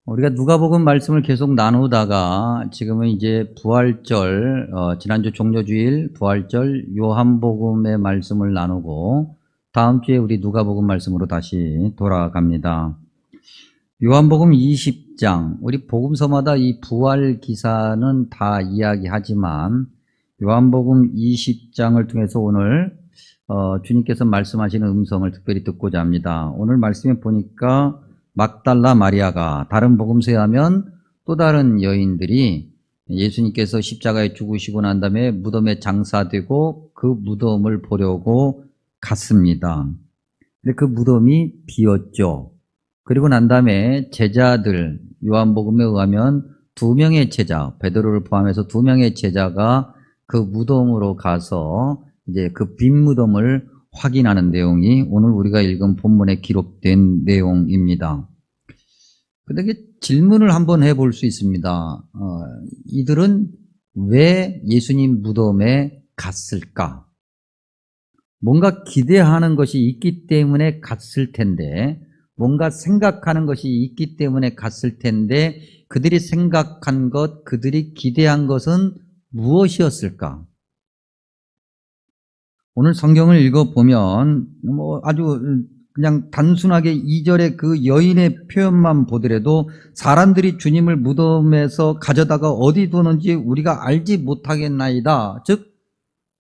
우리가 누가복음 말씀을 계속 나누다가 지금은 이제 부활절, 지난주 종료주일 부활절 요한복음의 말씀을 나누고 다음 주에 우리 누가복음 말씀으로 다시 돌아갑니다. 요한복음 20장, 우리 복음서마다 이 부활 기사는 다 이야기하지만 요한복음 20장을 통해서 오늘 주님께서 말씀하시는 음성을 특별히 듣고자 합니다. 오늘 말씀에 보니까 막달라 마리아가, 다른 복음서에 하면 또 다른 여인들이 예수님께서 십자가에 죽으시고 난 다음에 무덤에 장사되고 그 무덤을 보려고 갔습니다. 근데 그 무덤이 비었죠. 그리고 난 다음에 제자들, 요한복음에 의하면 2명의 제자, 베드로를 포함해서 2명의 제자가 그 무덤으로 가서 이제 그 빈 무덤을 확인하는 내용이 오늘 우리가 읽은 본문에 기록된 내용입니다. 그런데 질문을 한번 해볼 수 있습니다. 이들은 왜 예수님 무덤에 갔을까? 뭔가 기대하는 것이 있기 때문에 갔을 텐데, 뭔가 생각하는 것이 있기 때문에 갔을 텐데, 그들이 생각한 것, 그들이 기대한 것은 무엇이었을까? 오늘 성경을 읽어보면 아주 그냥 단순하게 2절의 그 여인의 표현만 보더라도 사람들이 주님을 무덤에서 가져다가 어디 두는지 우리가 알지 못하겠나이다. 즉,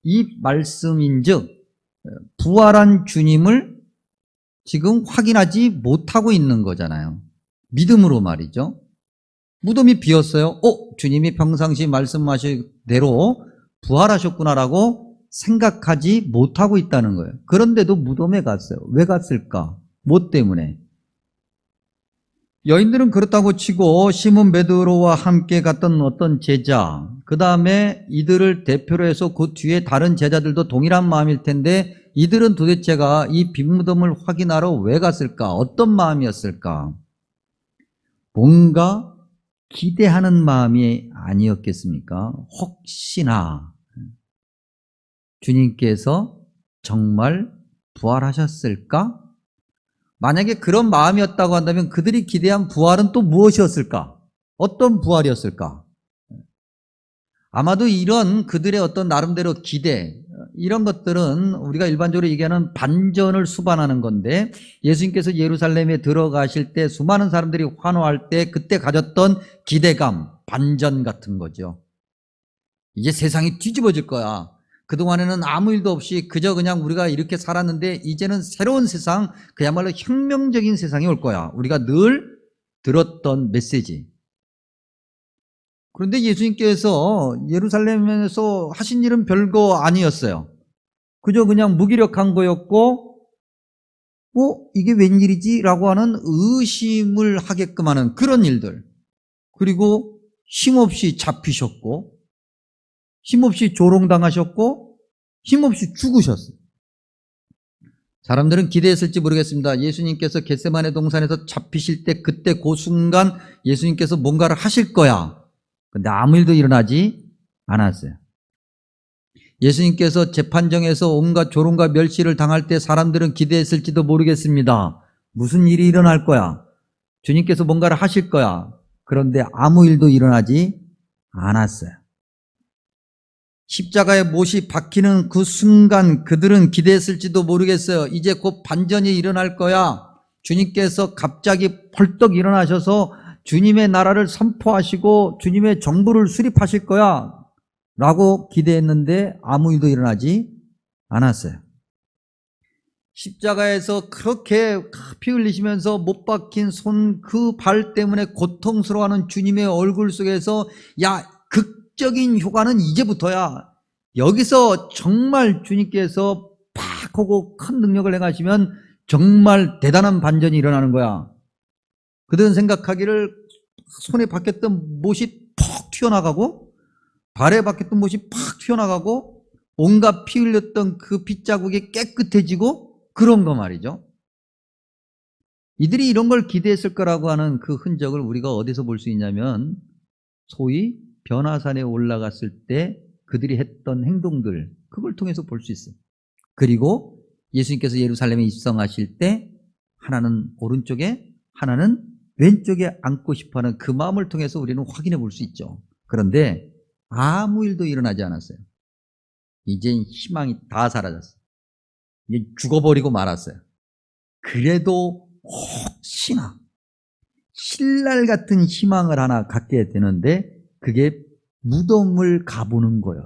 이 말씀인즉 부활한 주님을 지금 확인하지 못하고 있는 거잖아요. 믿음으로 말이죠. 무덤이 비었어요. 주님이 평상시 말씀하신 대로 부활하셨구나라고 생각하지 못하고 있다는 거예요. 그런데도 무덤에 갔어요. 왜 갔을까? 뭐 때문에? 여인들은 그렇다고 치고 시몬 베드로와 함께 갔던 어떤 제자, 그 다음에 이들을 대표로 해서 그 뒤에 다른 제자들도 동일한 마음일 텐데 이들은 도대체가 이 빈 무덤을 확인하러 왜 갔을까? 어떤 마음이었을까? 뭔가 기대하는 마음이 아니었겠습니까? 혹시나 주님께서 정말 부활하셨을까? 만약에 그런 마음이었다고 한다면 그들이 기대한 부활은 또 무엇이었을까? 어떤 부활이었을까? 아마도 이런 그들의 어떤 나름대로 기대, 이런 것들은 우리가 일반적으로 얘기하는 반전을 수반하는 건데, 예수님께서 예루살렘에 들어가실 때 수많은 사람들이 환호할 때 그때 가졌던 기대감, 반전 같은 거죠. 이제 세상이 뒤집어질 거야. 그동안에는 아무 일도 없이 그저 그냥 우리가 이렇게 살았는데 이제는 새로운 세상, 그야말로 혁명적인 세상이 올 거야. 우리가 늘 들었던 메시지. 그런데 예수님께서 예루살렘에서 하신 일은 별거 아니었어요. 그저 그냥 무기력한 거였고, 이게 웬일이지? 라고 하는 의심을 하게끔 하는 그런 일들. 그리고 힘없이 잡히셨고, 힘없이 조롱당하셨고, 힘없이 죽으셨어요. 사람들은 기대했을지 모르겠습니다. 예수님께서 겟세마네 동산에서 잡히실 때 그때 그 순간 예수님께서 뭔가를 하실 거야. 근데 아무 일도 일어나지 않았어요. 예수님께서 재판정에서 온갖 조롱과 멸시를 당할 때 사람들은 기대했을지도 모르겠습니다. 무슨 일이 일어날 거야? 주님께서 뭔가를 하실 거야. 그런데 아무 일도 일어나지 않았어요. 십자가에 못이 박히는 그 순간 그들은 기대했을지도 모르겠어요. 이제 곧 반전이 일어날 거야. 주님께서 갑자기 펄떡 일어나셔서 주님의 나라를 선포하시고 주님의 정부를 수립하실 거야 라고 기대했는데 아무 일도 일어나지 않았어요. 십자가에서 그렇게 피 흘리시면서 못 박힌 손, 그 발 때문에 고통스러워하는 주님의 얼굴 속에서 극적인 효과는 이제부터야. 여기서 정말 주님께서 팍 하고 큰 능력을 행하시면 정말 대단한 반전이 일어나는 거야. 그들은 생각하기를 손에 박혔던 못이 퍽 튀어나가고 발에 박혔던 못이 팍 튀어나가고 온갖 피 흘렸던 그 핏자국이 깨끗해지고 그런 거 말이죠. 이들이 이런 걸 기대했을 거라고 하는 그 흔적을 우리가 어디서 볼 수 있냐면 소위 변화산에 올라갔을 때 그들이 했던 행동들, 그걸 통해서 볼 수 있어요. 그리고 예수님께서 예루살렘에 입성하실 때 하나는 오른쪽에 하나는 왼쪽에 앉고 싶어하는 그 마음을 통해서 우리는 확인해 볼 수 있죠. 그런데 아무 일도 일어나지 않았어요. 이젠 희망이 다 사라졌어요. 이제 죽어버리고 말았어요. 그래도 혹시나 신랄 같은 희망을 하나 갖게 되는데 그게 무덤을 가보는 거예요.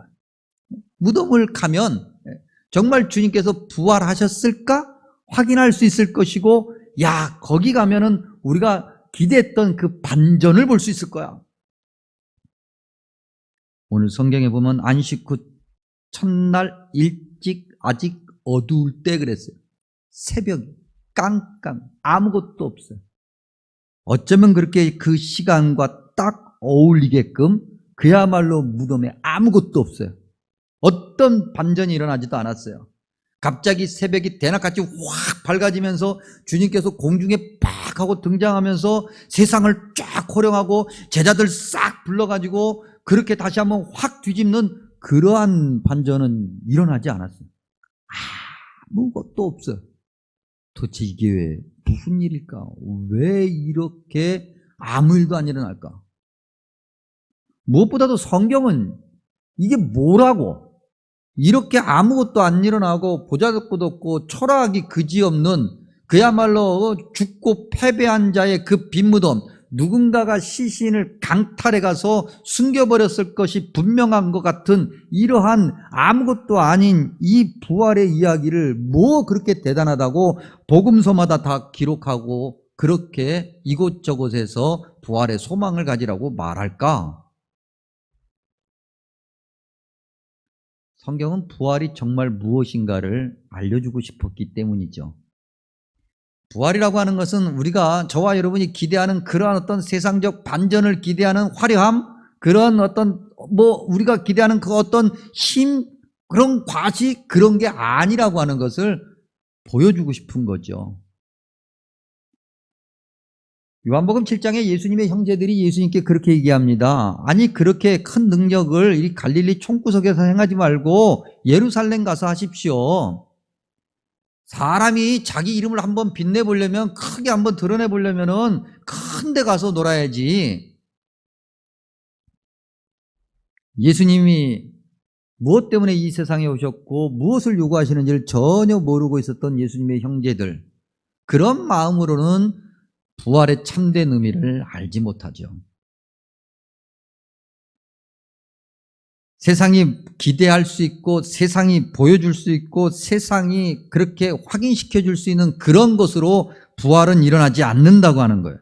무덤을 가면 정말 주님께서 부활하셨을까 확인할 수 있을 것이고, 야, 거기 가면은 우리가 기대했던 그 반전을 볼 수 있을 거야. 오늘 성경에 보면 안식 후 첫날 일찍 아직 어두울 때 그랬어요. 새벽이 깜깜 아무것도 없어요. 어쩌면 그렇게 그 시간과 딱 어울리게끔 그야말로 무덤에 아무것도 없어요. 어떤 반전이 일어나지도 않았어요. 갑자기 새벽이 대낮같이 확 밝아지면서 주님께서 공중에 팍 하고 등장하면서 세상을 쫙 호령하고 제자들 싹 불러가지고 그렇게 다시 한번 확 뒤집는 그러한 반전은 일어나지 않았어요. 아무것도 없어요. 도대체 이게 왜 무슨 일일까? 왜 이렇게 아무 일도 안 일어날까? 무엇보다도 성경은 이게 뭐라고? 이렇게 아무것도 안 일어나고 보잘것도 없고 초라하기 그지없는 그야말로 죽고 패배한 자의 그 빈무덤, 누군가가 시신을 강탈해 가서 숨겨버렸을 것이 분명한 것 같은 이러한 아무것도 아닌 이 부활의 이야기를 뭐 그렇게 대단하다고 복음서마다 다 기록하고 그렇게 이곳저곳에서 부활의 소망을 가지라고 말할까? 성경은 부활이 정말 무엇인가를 알려주고 싶었기 때문이죠. 부활이라고 하는 것은 우리가 저와 여러분이 기대하는 그러한 어떤 세상적 반전을 기대하는 화려함, 그런 어떤 우리가 기대하는 그 어떤 힘, 그런 과시, 그런 게 아니라고 하는 것을 보여주고 싶은 거죠. 요한복음 7장에 예수님의 형제들이 예수님께 그렇게 얘기합니다. 아니 그렇게 큰 능력을 이 갈릴리 총구석에서 행하지 말고 예루살렘 가서 하십시오. 사람이 자기 이름을 한번 빛내보려면, 크게 한번 드러내보려면 큰 데 가서 놀아야지. 예수님이 무엇 때문에 이 세상에 오셨고 무엇을 요구하시는지를 전혀 모르고 있었던 예수님의 형제들, 그런 마음으로는 부활의 참된 의미를 알지 못하죠. 세상이 기대할 수 있고 세상이 보여줄 수 있고 세상이 그렇게 확인시켜 줄 수 있는 그런 것으로 부활은 일어나지 않는다고 하는 거예요.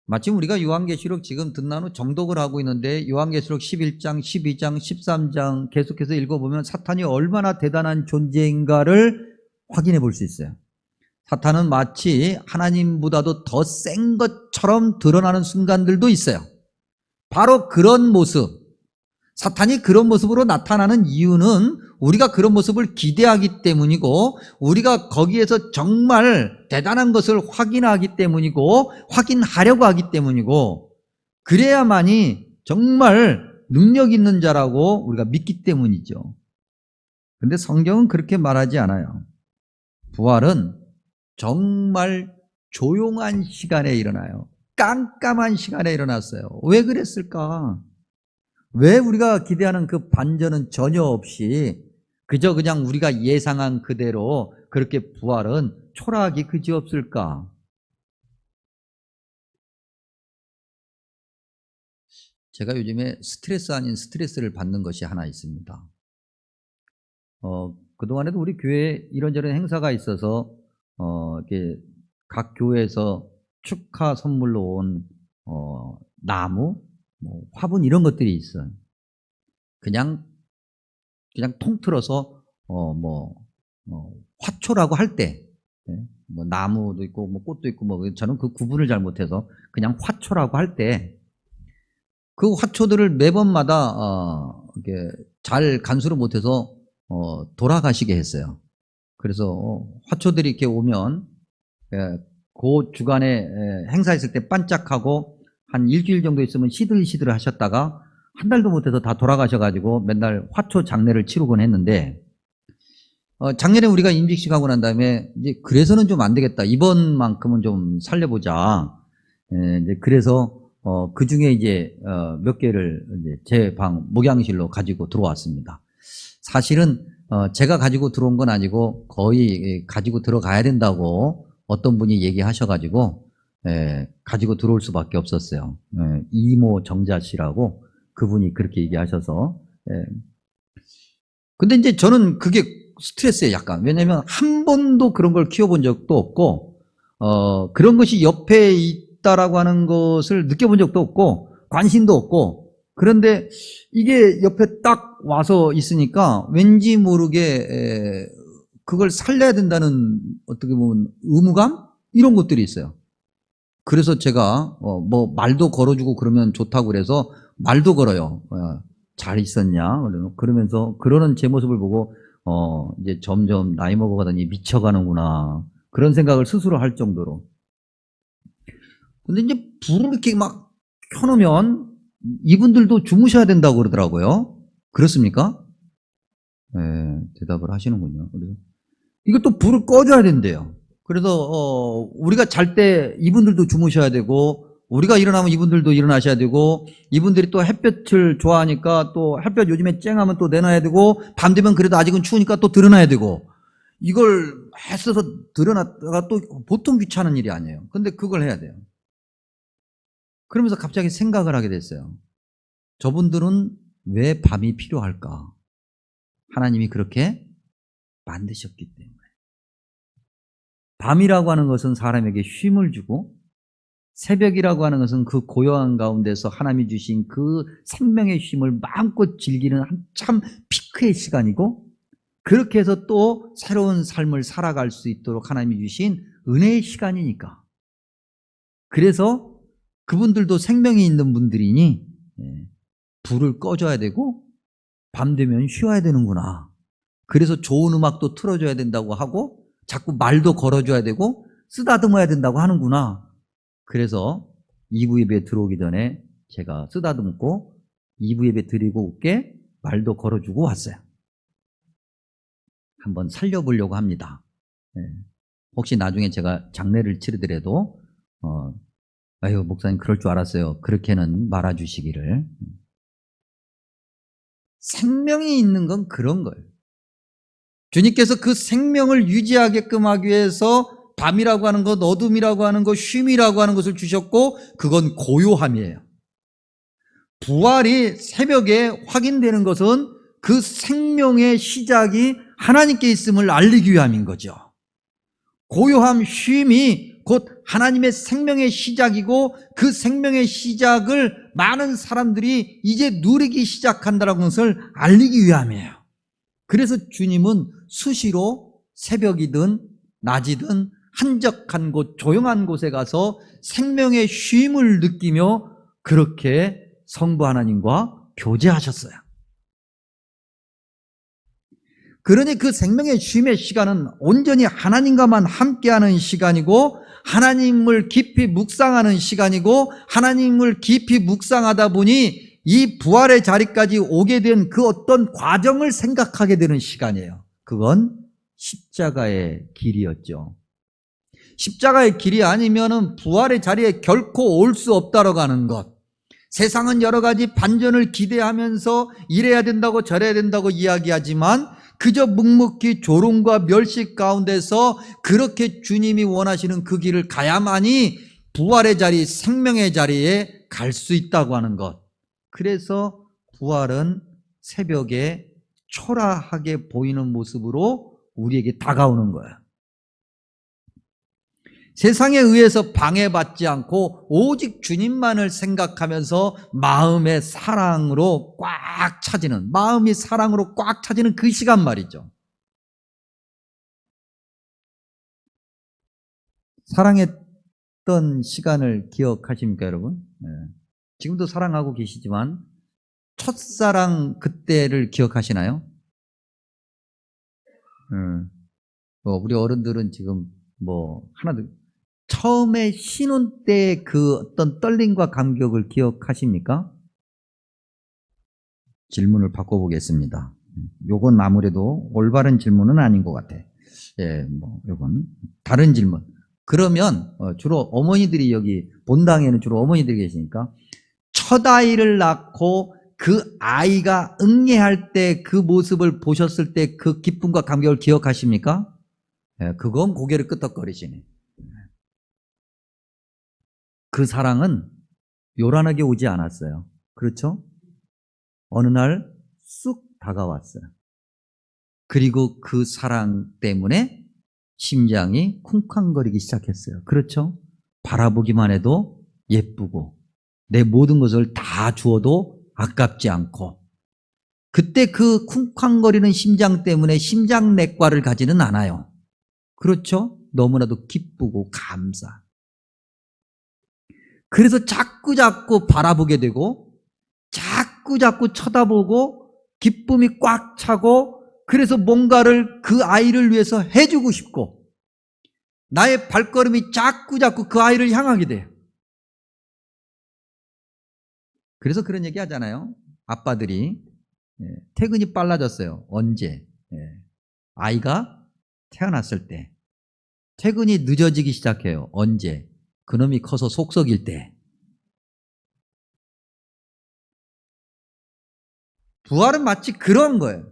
마침 우리가 요한계시록 지금 듣나누 정독을 하고 있는데 요한계시록 11장, 12장, 13장 계속해서 읽어보면 사탄이 얼마나 대단한 존재인가를 확인해 볼 수 있어요. 사탄은 마치 하나님보다도 더 센 것처럼 드러나는 순간들도 있어요. 바로 그런 모습, 사탄이 그런 모습으로 나타나는 이유는 우리가 그런 모습을 기대하기 때문이고 우리가 거기에서 정말 대단한 것을 확인하기 때문이고 확인하려고 하기 때문이고 그래야만이 정말 능력 있는 자라고 우리가 믿기 때문이죠. 그런데 성경은 그렇게 말하지 않아요. 부활은 정말 조용한 시간에 일어나요. 깜깜한 시간에 일어났어요. 왜 그랬을까? 왜 우리가 기대하는 그 반전은 전혀 없이 그저 그냥 우리가 예상한 그대로 그렇게 부활은 초라하기 그지없을까? 제가 요즘에 스트레스 아닌 스트레스를 받는 것이 하나 있습니다. 그동안에도 우리 교회에 이런저런 행사가 있어서 이렇게 각 교회에서 축하 선물로 온 나무, 화분 이런 것들이 있어요. 그냥 통틀어서 화초라고 할 때, 나무도 있고 꽃도 있고 저는 그 구분을 잘 못해서 그냥 화초라고 할 때 그 화초들을 매번마다 이렇게 잘 간수를 못해서 돌아가시게 했어요. 그래서 화초들이 이렇게 오면 그 주간에 행사했을 때 반짝하고 한 일주일 정도 있으면 시들시들 하셨다가 한 달도 못해서 다 돌아가셔가지고 맨날 화초 장례를 치르곤 했는데 작년에 우리가 임직식 하고 난 다음에 이제 그래서는 좀 안 되겠다. 이번만큼은 좀 살려보자. 이제 그래서 그 중에 이제 몇 개를 이제 제 방 목양실로 가지고 들어왔습니다. 사실은 제가 가지고 들어온 건 아니고 거의 가지고 들어가야 된다고 어떤 분이 얘기하셔가지고 가지고 들어올 수밖에 없었어요. 이모 정자 씨라고 그분이 그렇게 얘기하셔서. 근데 이제 저는 그게 스트레스예요, 약간. 왜냐면 한 번도 그런 걸 키워본 적도 없고 그런 것이 옆에 있다라고 하는 것을 느껴본 적도 없고 관심도 없고, 그런데 이게 옆에 딱 와서 있으니까 왠지 모르게 그걸 살려야 된다는 어떻게 보면 의무감? 이런 것들이 있어요. 그래서 제가 뭐 말도 걸어주고 그러면 좋다고 그래서 말도 걸어요. 잘 있었냐? 그러면서 그러는 제 모습을 보고 이제 점점 나이 먹어가더니 미쳐가는구나, 그런 생각을 스스로 할 정도로. 근데 이제 불을 이렇게 막 켜놓으면 이분들도 주무셔야 된다고 그러더라고요. 그렇습니까? 네, 대답을 하시는군요. 그래서 이것도 불을 꺼줘야 된대요. 그래서 우리가 잘 때 이분들도 주무셔야 되고, 우리가 일어나면 이분들도 일어나셔야 되고, 이분들이 또 햇볕을 좋아하니까 또 햇볕 요즘에 쨍하면 또 내놔야 되고, 밤 되면 그래도 아직은 추우니까 또 드러나야 되고, 이걸 애써서 드러났다가 또 보통 귀찮은 일이 아니에요. 근데 그걸 해야 돼요. 그러면서 갑자기 생각을 하게 됐어요. 저분들은 왜 밤이 필요할까? 하나님이 그렇게 만드셨기 때문에. 밤이라고 하는 것은 사람에게 쉼을 주고, 새벽이라고 하는 것은 그 고요한 가운데서 하나님이 주신 그 생명의 쉼을 마음껏 즐기는 한참 피크의 시간이고, 그렇게 해서 또 새로운 삶을 살아갈 수 있도록 하나님이 주신 은혜의 시간이니까. 그래서 그분들도 생명이 있는 분들이니 불을 꺼줘야 되고 밤 되면 쉬어야 되는구나. 그래서 좋은 음악도 틀어줘야 된다고 하고 자꾸 말도 걸어줘야 되고 쓰다듬어야 된다고 하는구나. 그래서 2부 예배 들어오기 전에 제가 쓰다듬고 2부 예배 드리고 올게 말도 걸어주고 왔어요. 한번 살려보려고 합니다. 혹시 나중에 제가 장례를 치르더라도 아유 목사님 그럴 줄 알았어요, 그렇게는 말아주시기를. 생명이 있는 건 그런 거예요. 주님께서 그 생명을 유지하게끔 하기 위해서 밤이라고 하는 것, 어둠이라고 하는 것, 쉼이라고 하는 것을 주셨고, 그건 고요함이에요. 부활이 새벽에 확인되는 것은 그 생명의 시작이 하나님께 있음을 알리기 위함인 거죠. 고요함, 쉼이 곧 하나님의 생명의 시작이고, 그 생명의 시작을 많은 사람들이 이제 누리기 시작한다는 것을 알리기 위함이에요. 그래서 주님은 수시로 새벽이든 낮이든 한적한 곳, 조용한 곳에 가서 생명의 쉼을 느끼며 그렇게 성부 하나님과 교제하셨어요. 그러니 그 생명의 쉼의 시간은 온전히 하나님과만 함께하는 시간이고, 하나님을 깊이 묵상하는 시간이고, 하나님을 깊이 묵상하다 보니 이 부활의 자리까지 오게 된 그 어떤 과정을 생각하게 되는 시간이에요. 그건 십자가의 길이었죠. 십자가의 길이 아니면은 부활의 자리에 결코 올 수 없다라고 하는 것. 세상은 여러 가지 반전을 기대하면서 이래야 된다고 저래야 된다고 이야기하지만 그저 묵묵히 조롱과 멸시 가운데서 그렇게 주님이 원하시는 그 길을 가야만이 부활의 자리, 생명의 자리에 갈 수 있다고 하는 것. 그래서 부활은 새벽에 초라하게 보이는 모습으로 우리에게 다가오는 거예요. 세상에 의해서 방해받지 않고 오직 주님만을 생각하면서 마음의 사랑으로 꽉 차지는, 마음이 사랑으로 꽉 차지는 그 시간 말이죠. 사랑했던 시간을 기억하십니까, 여러분? 지금도 사랑하고 계시지만 첫사랑 그때를 기억하시나요? 우리 어른들은 지금 하나도 처음에 신혼 때 그 어떤 떨림과 감격을 기억하십니까? 질문을 바꿔보겠습니다. 요건 아무래도 올바른 질문은 아닌 것 같아. 예, 요건 다른 질문. 그러면 주로 어머니들이 여기 본당에는 주로 어머니들이 계시니까 첫 아이를 낳고 그 아이가 응애할 때 그 모습을 보셨을 때 그 기쁨과 감격을 기억하십니까? 예, 그건 고개를 끄덕거리시네. 그 사랑은 요란하게 오지 않았어요. 그렇죠? 어느 날 쑥 다가왔어요. 그리고 그 사랑 때문에 심장이 쿵쾅거리기 시작했어요. 그렇죠? 바라보기만 해도 예쁘고 내 모든 것을 다 주어도 아깝지 않고 그때 그 쿵쾅거리는 심장 때문에 심장내과를 가지는 않아요. 그렇죠? 너무나도 기쁘고 감사. 그래서 자꾸자꾸 바라보게 되고 자꾸자꾸 쳐다보고 기쁨이 꽉 차고 그래서 뭔가를 그 아이를 위해서 해주고 싶고 나의 발걸음이 자꾸자꾸 그 아이를 향하게 돼요. 그래서 그런 얘기 하잖아요. 아빠들이 퇴근이 빨라졌어요. 언제? 아이가 태어났을 때. 퇴근이 늦어지기 시작해요. 언제? 그놈이 커서 속썩일 때. 부활은 마치 그런 거예요.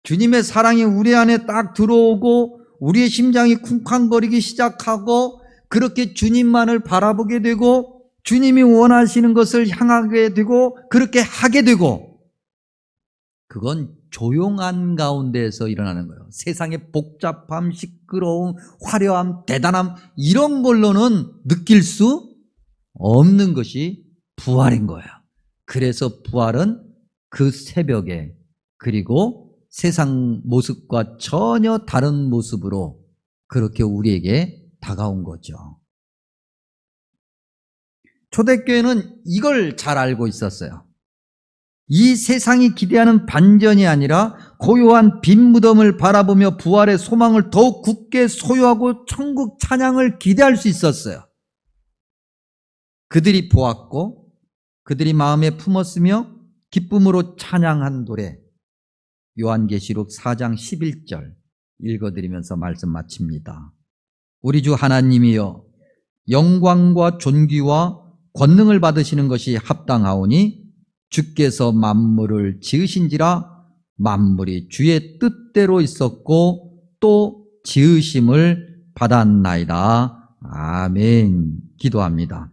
주님의 사랑이 우리 안에 딱 들어오고 우리의 심장이 쿵쾅거리기 시작하고 그렇게 주님만을 바라보게 되고 주님이 원하시는 것을 향하게 되고 그렇게 하게 되고 그건 조용한 가운데에서 일어나는 거예요. 세상의 복잡함, 시끄러움, 화려함, 대단함 이런 걸로는 느낄 수 없는 것이 부활인 거예요. 그래서 부활은 그 새벽에 그리고 세상 모습과 전혀 다른 모습으로 그렇게 우리에게 다가온 거죠. 초대교회는 이걸 잘 알고 있었어요. 이 세상이 기대하는 반전이 아니라 고요한 빈 무덤을 바라보며 부활의 소망을 더욱 굳게 소유하고 천국 찬양을 기대할 수 있었어요. 그들이 보았고 그들이 마음에 품었으며 기쁨으로 찬양한 노래 요한계시록 4장 11절 읽어드리면서 말씀 마칩니다. 우리 주 하나님이여 영광과 존귀와 권능을 받으시는 것이 합당하오니 주께서 만물을 지으신지라 만물이 주의 뜻대로 있었고 또 지으심을 받았나이다. 아멘. 기도합니다.